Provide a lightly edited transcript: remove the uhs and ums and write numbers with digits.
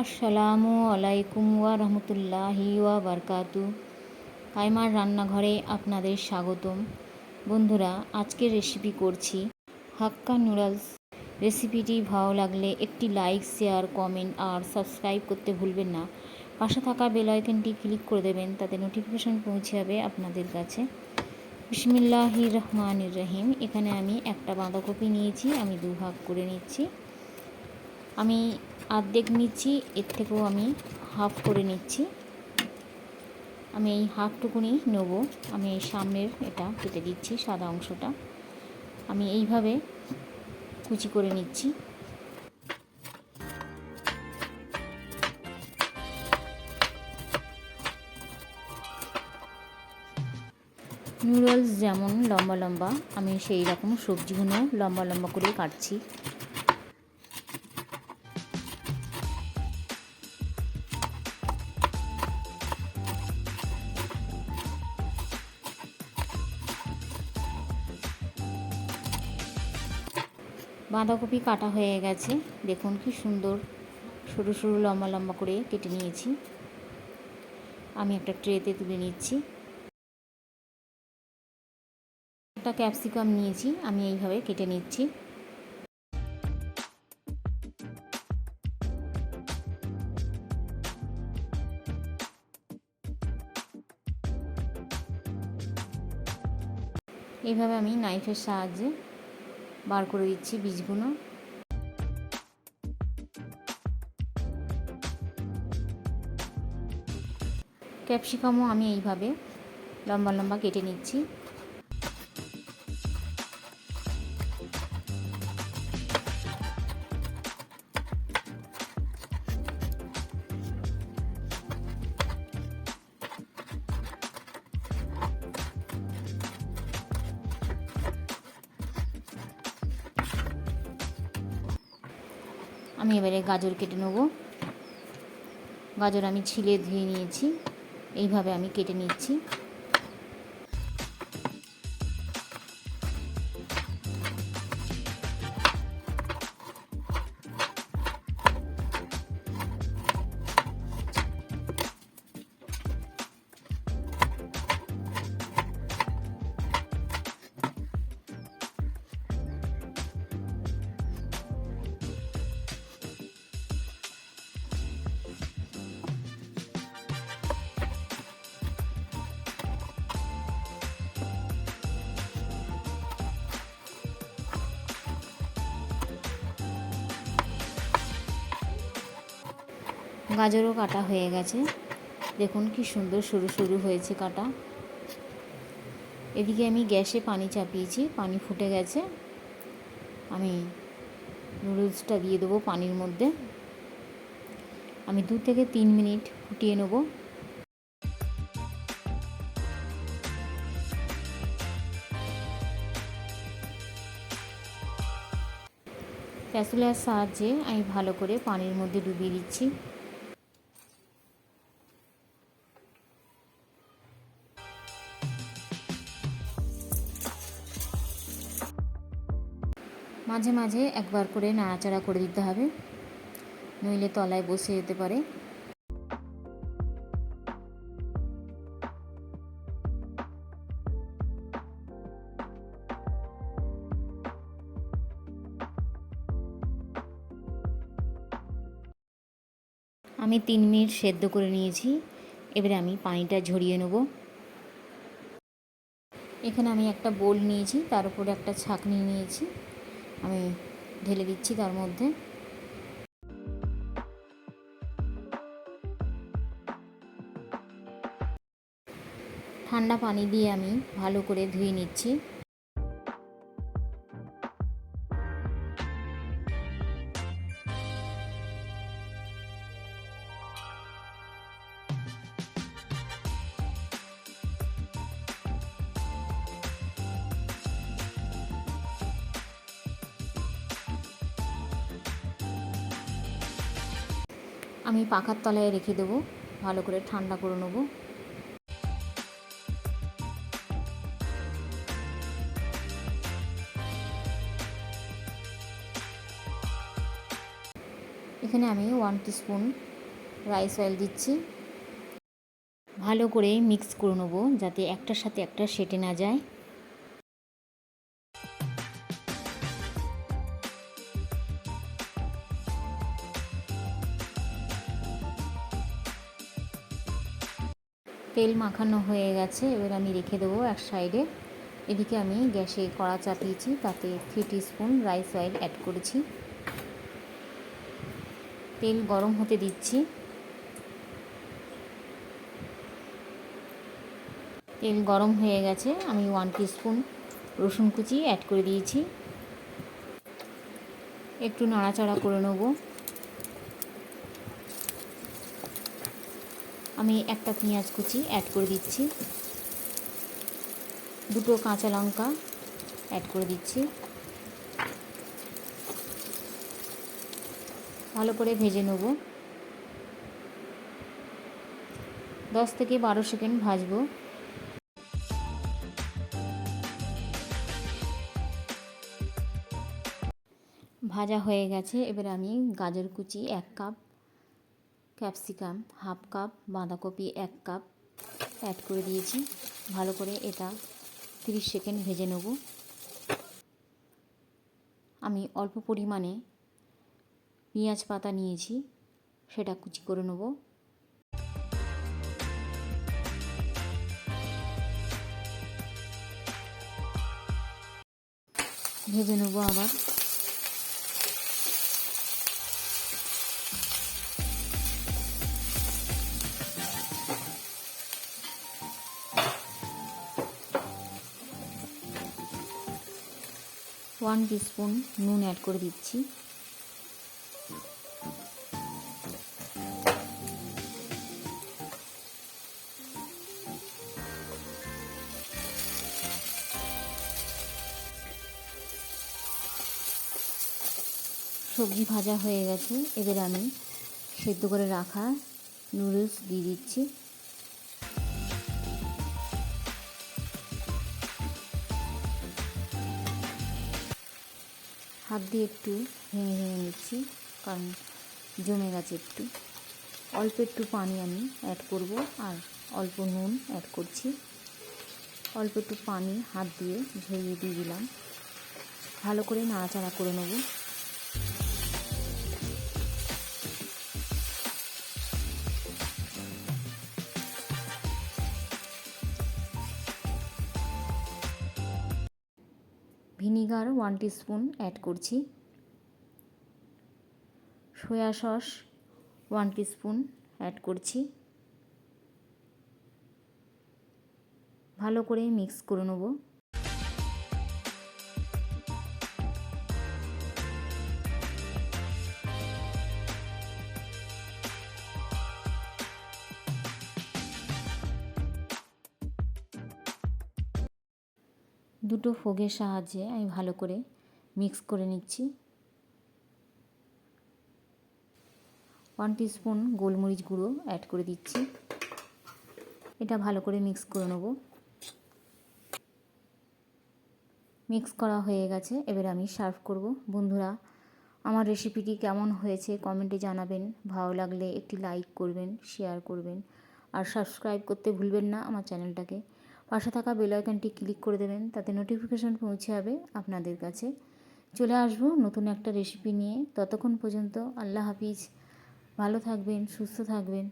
আসসালামু আলাইকুম ওয়া রাহমাতুল্লাহি ওয়া বারাকাতু। কাইমার রান্নাঘরে আপনাদের স্বাগতম। বন্ধুরা, আজকের রেসিপি করছি হাক্কা নুডলস। রেসিপিটি ভালো লাগলে একটি লাইক, শেয়ার, কমেন্ট আর সাবস্ক্রাইব করতে ভুলবেন না। পাশে থাকা বেল আইকনটি ক্লিক করে দেবেন, তাতে নোটিফিকেশন পৌঁছে যাবে আপনাদের কাছে। বিসমিল্লাহির রহমানির রহিম। এখানে আমি একটা বাঁধাকপি নিয়েছি, আমি দুভাগ করে নিচ্ছি। আমি অর্ধেক নিচ্ছি, এর থেকেও আমি হাফ করে নিচ্ছি। আমি এই হাফটুকুনি নেব। আমি এই সামনের এটা কেটে দিচ্ছি, সাদা অংশটা আমি এইভাবে কুচি করে নিচ্ছি। নুডলস যেমন লম্বা লম্বা, আমি সেই রকম সবজিগুলো লম্বা লম্বা করে কাটছি। বাঁধাকপি কাটা হয়ে গেছে, দেখুন কি সুন্দর সরু সরু লম্বা লম্বা করে কেটে নিয়েছি। আমি একটা ট্রেতে তুলে নিচ্ছি। একটা ক্যাপসিকাম নিয়েছি, আমি এইভাবে কেটে নিচ্ছি। এইভাবে আমি নাইফের সাহায্যে বার করে দিচ্ছি বীজগুলো। ক্যাপসিকামও আমি এইভাবে লম্বা লম্বা কেটে নিচ্ছি। আমি এবারে গাজর কেটে নেব। গাজর আমি ছিলে ধুয়ে নিয়েছি, এইভাবে আমি কেটে নিচ্ছি। গাজরও কাটা হয়ে গেছে, দেখুন কি সুন্দর সরু সরু হয়েছে কাটা। এদিকে আমি গ্যাসে পানি চাপিয়েছি, পানি ফুটে গেছে। আমি নুডলসটা দিয়ে দেবো পানির মধ্যে। আমি 2 থেকে 3 মিনিট ফুটিয়ে নেব। স্প্যাচুলার সাহায্যে আমি ভালো করে পানির মধ্যে ডুবিয়ে দিচ্ছি। মাঝে মাঝে একবার করে নাড়াচাড়া করে দিতে হবে, নইলে তলায় বসে যেতে পারে। আমি 3 মিনিট সেদ্ধ করে নিয়েছি, এবারে আমি পানিটা ঝরিয়ে নেব। এখানে আমি একটা বোল নিয়েছি, তার উপরে একটা ছাঁকনি নিয়েছি, আমি ঢেলে দিচ্ছি তার মধ্যে। ঠান্ডা পানি দিয়ে আমি ভালো করে ধুয়ে নিচ্ছি। আমি পাখার তলায় রেখে দেবো, ভালো করে ঠান্ডা করে নেব। এখানে এখানে আমি 1 টিস্পুন রাইস অয়েল দিচ্ছি। ভালো করে মিক্স করে নেবো যাতে একটার সাথে একটা সেটে না যায়। তেল মাখানো হয়ে গেছে, এবার আমি রেখে দেবো এক সাইডে। এদিকে আমি গ্যাসে কড়া চাপিয়েছি, তাতে 3 টিস্পুন রাইস অয়েল অ্যাড করেছি। তেল গরম হতে দিচ্ছি। তেল গরম হয়ে গেছে, আমি 1 টিস্পুন রসুন কুচি অ্যাড করে দিয়েছি। একটু নাড়াচাড়া করে নেব। আমি একটা পেঁয়াজ কুচি অ্যাড করে দিচ্ছি। 2টো কাঁচা লঙ্কা অ্যাড করে দিচ্ছি। ভালো করে ভেজে নেব। 10 থেকে 12 সেকেন্ড ভাজবো। ভাজা হয়ে গেছে, এবার আমি গাজর কুচি 1 কাপ, ক্যাপসিকাম হাফ কাপ, বাঁধাকপি 1 কাপ অ্যাড করে দিয়েছি। ভালো করে এটা 30 সেকেন্ড ভেজে নেব। আমি অল্প পরিমাণে পেঁয়াজ পাতা নিয়েছি, সেটা কুচি করে নেব। ভেজে নেব আবার। ওয়ান টিস্পুন নুন অ্যাড করে দিচ্ছি। সবজি ভাজা হয়ে গেছে, এবার আমি সেদ্ধ করে রাখা নুডলস দিয়ে দিচ্ছি। হাত দিয়ে একটু ভেঙে ভেঙে নিচ্ছি, কারণ জমে গেছে একটু। অল্প একটু পানি আমি অ্যাড করব, আর অল্প নুন অ্যাড করছি। অল্প একটু পানি হাত দিয়ে ঝরিয়ে দিয়ে দিলাম। ভালো করে নাড়াচাড়া করে নেব। ভিনিগার 1 টিস্পুন অ্যাড করছি। সয়া সস 1 টিস্পুন অ্যাড করছি। ভালো করে মিক্স করে নেব। দুটো ফোগের সাহায্যে আমি ভালো করে মিক্স করে নিচ্ছি। 1 টিস্পুন গোলমরিচ গুঁড়ো অ্যাড করে দিচ্ছি। এটা ভালো করে মিক্স করে নেব। মিক্স করা হয়ে গেছে, এবার আমি সার্ভ করব। বন্ধুরা, আমার রেসিপিটি কেমন হয়েছে কমেন্টে জানাবেন। ভালো লাগলে একটি লাইক করবেন, শেয়ার করবেন, আর সাবস্ক্রাইব করতে ভুলবেন না আমার চ্যানেলটাকে। পাশে থাকা বেল আইকনটি ক্লিক করে দেবেন, তাতে নোটিফিকেশন পৌঁছে যাবে আপনাদের কাছে। চলে আসবো নতুন একটা রেসিপি নিয়ে। ততক্ষণ পর্যন্ত আল্লাহ হাফিজ। ভালো থাকবেন, সুস্থ থাকবেন।